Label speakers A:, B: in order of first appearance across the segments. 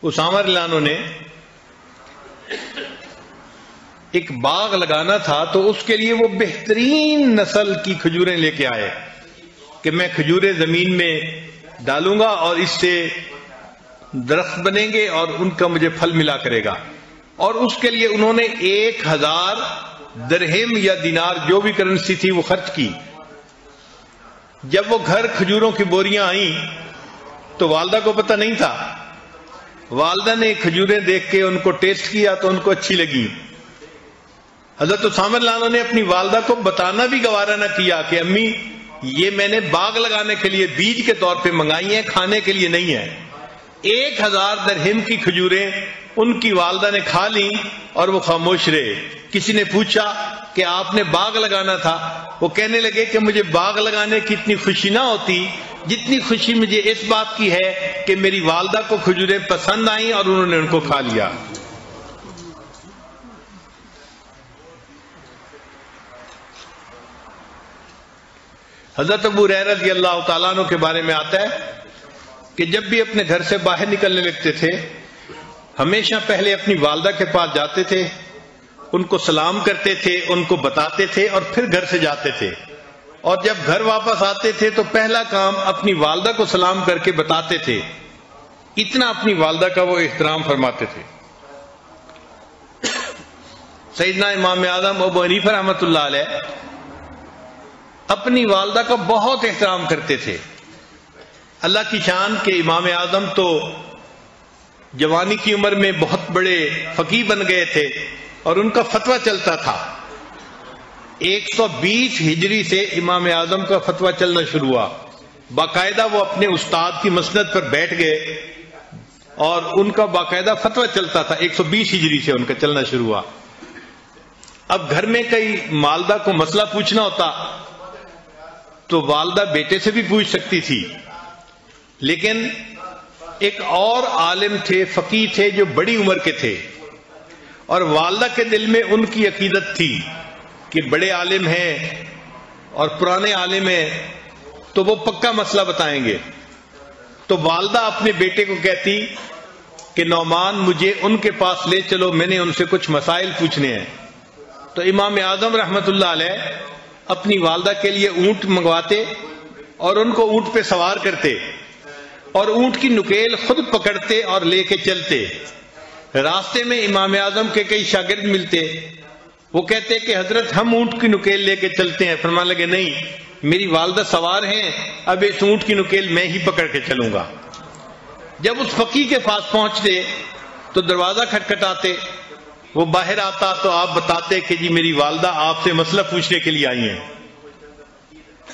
A: اسامہ رضی اللہ عنہ نے ایک باغ لگانا تھا تو اس کے لیے وہ بہترین نسل کی کھجوریں لے کے آئے کہ میں کھجوریں زمین میں ڈالوں گا اور اس سے درخت بنیں گے اور ان کا مجھے پھل ملا کرے گا. اور اس کے لیے انہوں نے 1000 درہم یا دینار جو بھی کرنسی تھی وہ خرچ کی. جب وہ گھر کھجوروں کی بوریاں آئیں تو والدہ کو پتہ نہیں تھا. والدہ نے کھجوریں دیکھ کے ان کو ٹیسٹ کیا تو ان کو اچھی لگی. حضرت اسامہ رضی اللہ عنہ نے اپنی والدہ کو بتانا بھی گوارا نہ کیا کہ امی یہ میں نے باغ لگانے کے لیے بیج کے طور پہ منگائی ہیں، کھانے کے لیے نہیں ہے. 1000 درہم کی کھجوریں ان کی والدہ نے کھا لیں اور وہ خاموش رہے. کسی نے پوچھا کہ آپ نے باغ لگانا تھا. وہ کہنے لگے کہ مجھے باغ لگانے کی اتنی خوشی نہ ہوتی جتنی خوشی مجھے اس بات کی ہے کہ میری والدہ کو کھجوریں پسند آئیں اور انہوں نے ان کو کھا لیا. حضرت ابو ہریرہ رضی اللہ تعالیٰ عنہ کے بارے میں آتا ہے کہ جب بھی اپنے گھر سے باہر نکلنے لگتے تھے ہمیشہ پہلے اپنی والدہ کے پاس جاتے تھے، ان کو سلام کرتے تھے، ان کو بتاتے تھے اور پھر گھر سے جاتے تھے. اور جب گھر واپس آتے تھے تو پہلا کام اپنی والدہ کو سلام کر کے بتاتے تھے. اتنا اپنی والدہ کا وہ احترام فرماتے تھے. سیدنا امام اعظم ابو حنیفہ رحمۃ اللہ علیہ اپنی والدہ کا بہت احترام کرتے تھے. اللہ کی شان کہ امام اعظم تو جوانی کی عمر میں بہت بڑے فقیہ بن گئے تھے اور ان کا فتویٰ چلتا تھا. 120 ہجری سے امام اعظم کا فتویٰ چلنا شروع ہوا. باقاعدہ وہ اپنے استاد کی مسند پر بیٹھ گئے اور ان کا باقاعدہ فتویٰ چلتا تھا. 120 ہجری سے ان کا چلنا شروع ہوا. اب گھر میں کئی والدہ کو مسئلہ پوچھنا ہوتا تو والدہ بیٹے سے بھی پوچھ سکتی تھی، لیکن ایک اور عالم تھے، فقیہ تھے جو بڑی عمر کے تھے اور والدہ کے دل میں ان کی عقیدت تھی کہ بڑے عالم ہیں اور پرانے عالم ہیں تو وہ پکا مسئلہ بتائیں گے. تو والدہ اپنے بیٹے کو کہتی کہ نعمان مجھے ان کے پاس لے چلو، میں نے ان سے کچھ مسائل پوچھنے ہیں. تو امام اعظم رحمت اللہ علیہ اپنی والدہ کے لیے اونٹ منگواتے اور ان کو اونٹ پہ سوار کرتے اور اونٹ کی نکیل خود پکڑتے اور لے کے چلتے. راستے میں امام اعظم کے کئی شاگرد ملتے، وہ کہتے کہ حضرت ہم اونٹ کی نکیل لے کے چلتے ہیں. فرمانے لگے نہیں، میری والدہ سوار ہیں، اب اس اونٹ کی نکیل میں ہی پکڑ کے چلوں گا. جب اس فقیہ کے پاس پہنچتے تو دروازہ کھٹکھٹاتے، وہ باہر آتا تو آپ بتاتے کہ جی میری والدہ آپ سے مسئلہ پوچھنے کے لیے آئی ہیں.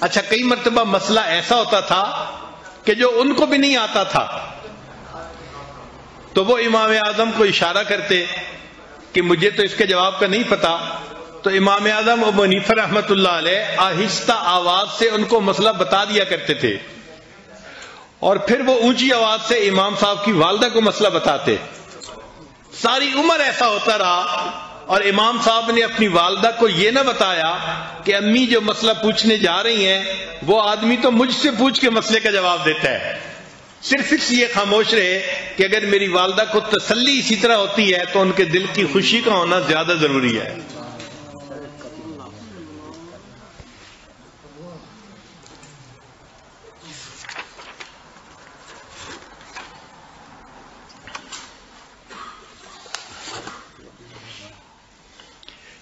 A: اچھا کئی مرتبہ مسئلہ ایسا ہوتا تھا کہ جو ان کو بھی نہیں آتا تھا تو وہ امام اعظم کو اشارہ کرتے کہ مجھے تو اس کے جواب کا نہیں پتا. تو امام اعظم ابو حنیفہ رحمۃ اللہ علیہ آہستہ آواز سے ان کو مسئلہ بتا دیا کرتے تھے اور پھر وہ اونچی آواز سے امام صاحب کی والدہ کو مسئلہ بتاتے. ساری عمر ایسا ہوتا رہا اور امام صاحب نے اپنی والدہ کو یہ نہ بتایا کہ امی جو مسئلہ پوچھنے جا رہی ہیں وہ آدمی تو مجھ سے پوچھ کے مسئلے کا جواب دیتا ہے. صرف اس لیے خاموش رہے کہ اگر میری والدہ کو تسلی اسی طرح ہوتی ہے تو ان کے دل کی خوشی کا ہونا زیادہ ضروری ہے.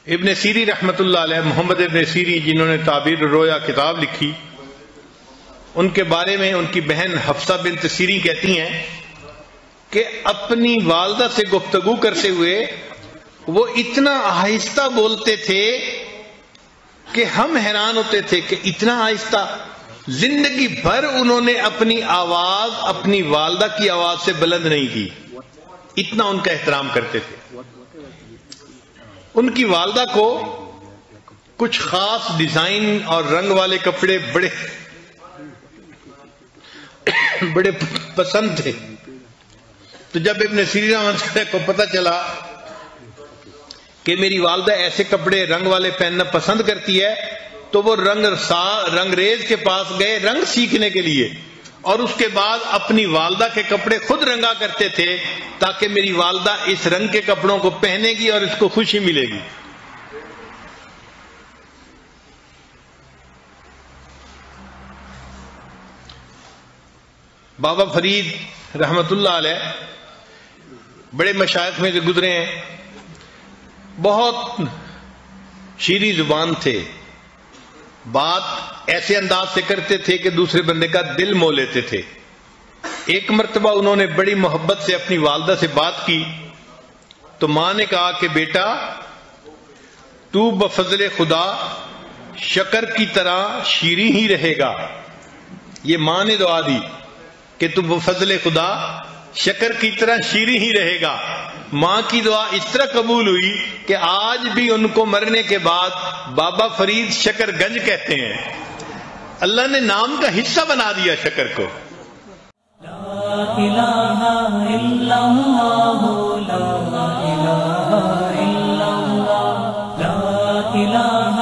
A: ابن سیری رحمت اللہ علیہ، محمد ابن سیری جنہوں نے تعبیر الرؤیا کتاب لکھی، ان کے بارے میں ان کی بہن حفصہ بنت سیری کہتی ہیں کہ اپنی والدہ سے گفتگو کرتے ہوئے وہ اتنا آہستہ بولتے تھے کہ ہم حیران ہوتے تھے کہ اتنا آہستہ. زندگی بھر انہوں نے اپنی آواز اپنی والدہ کی آواز سے بلند نہیں کی، اتنا ان کا احترام کرتے تھے. ان کی والدہ کو کچھ خاص ڈیزائن اور رنگ والے کپڑے بڑے پسند تھے. تو جب ابن سیری رحمۃ اللہ کو پتہ چلا کہ میری والدہ ایسے کپڑے رنگ والے پہننا پسند کرتی ہے تو وہ رنگریز کے پاس گئے رنگ سیکھنے کے لیے اور اس کے بعد اپنی والدہ کے کپڑے خود رنگا کرتے تھے تاکہ میری والدہ اس رنگ کے کپڑوں کو پہنے گی اور اس کو خوشی ملے گی. بابا فرید رحمت اللہ علیہ بڑے مشائخ میں سے گزرے ہیں، بہت شیریں زبان تھے، بات ایسے انداز سے کرتے تھے کہ دوسرے بندے کا دل مو لیتے تھے. ایک مرتبہ انہوں نے بڑی محبت سے اپنی والدہ سے بات کی تو ماں نے کہا کہ بیٹا تو بفضل خدا شکر کی طرح شیریں ہی رہے گا. یہ ماں نے دعا دی کہ تو بفضل خدا شکر کی طرح شیریں ہی رہے گا. ماں کی دعا اس طرح قبول ہوئی کہ آج بھی ان کو مرنے کے بعد بابا فرید شکر گنج کہتے ہیں. اللہ نے نام کا حصہ بنا دیا شکر کو.
B: لا الہ الا اللہ، لا الہ الا اللہ، لا الہ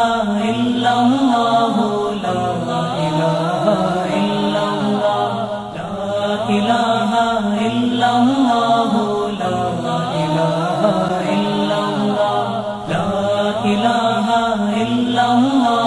B: الا اللہ، لا الہ الا اللہ، لا الہ الا اللہ، لا الہ الا اللہ، لا الہ الا اللہ.